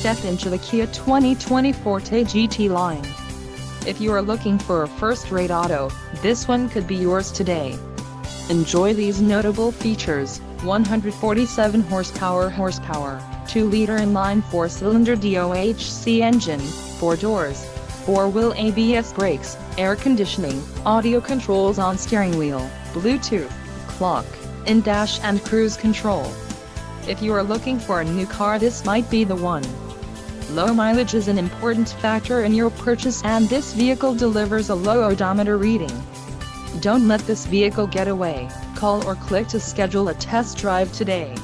step into the Kia 2020 Forte GT-Line. If you are looking for a first-rate auto, this one could be yours today. Enjoy these notable features: 147 horsepower, 2-liter inline 4-cylinder DOHC engine, 4 doors, 4-wheel ABS brakes, air conditioning, audio controls on steering wheel, Bluetooth, clock, in-dash and cruise control. If you are looking for a new car, this might be the one. Low mileage is an important factor in your purchase, and this vehicle delivers a low odometer reading. Don't let this vehicle get away. Call or click to schedule a test drive today.